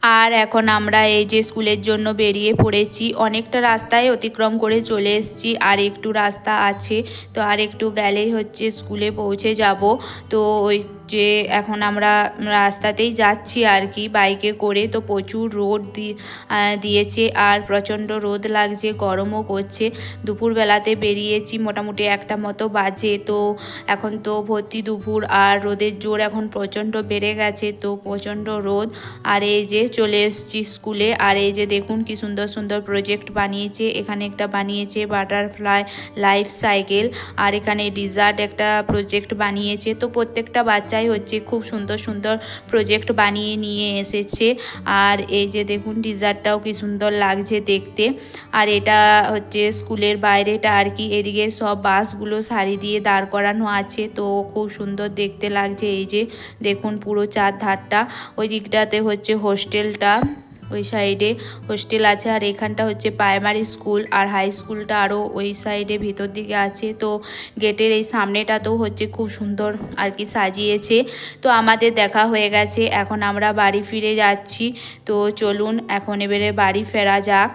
আর এখন আমরা এই যে স্কুলের জন্য বেরিয়ে পড়েছি। অনেকটা রাস্তায় অতিক্রম করে চলে এসেছি, আর একটু রাস্তা আছে। তো আর একটু গেলেই হচ্ছে স্কুলে পৌঁছে যাব। তো ওই যে এখন আমরা রাস্তাতেই যাচ্ছি আর কি, বাইকে করে। তো প্রচুর রোদ দিয়েছে আর প্রচণ্ড রোদ লাগছে, গরমও করছে। দুপুরবেলাতে বেরিয়েছি, মোটামুটি 1টা মতো বাজে। তো এখন তো ভর্তি দুপুর, আর রোদের জোর এখন প্রচণ্ড বেড়ে গেছে। তো প্রচণ্ড রোদ। আর এই যে চলে এসেছি স্কুলে। আর এই যে দেখুন কি সুন্দর সুন্দর প্রজেক্ট বানিয়েছে। এখানে একটা বানিয়েছে বাটারফ্লাই লাইফ সাইকেল, আর এখানে ডিজার্ট একটা প্রজেক্ট বানিয়েছে। তো প্রত্যেকটা বাচ্চাই হচ্ছে খুব সুন্দর সুন্দর প্রজেক্ট বানিয়ে নিয়ে এসেছে। আর এই যে দেখুন ডিজার্টটাও কি সুন্দর লাগছে দেখতে। আর এটা হচ্ছে স্কুলের বাইরেটা আর কি। এদিকে সব বাসগুলো সারি দিয়ে দাঁড় করানো আছে। তো খুব সুন্দর দেখতে লাগছে। এই যে দেখুন পুরো চারধারটা। ওই দিকটাতে হচ্ছে হোস্টেলটা, ওই সাইডে হোস্টেল আছে। আর এখানটা হচ্ছে প্রাইমারি স্কুল, আর হাই স্কুলটা আরও ওই সাইডে ভিতর দিকে আছে। তো গেটের এই সামনেটাতেও হচ্ছে খুব সুন্দর আর কি সাজিয়েছে। তো আমাদের দেখা হয়ে গেছে, এখন আমরা বাড়ি ফিরে যাচ্ছি। তো চলুন এখন এবারে বাড়ি ফেরা যাক।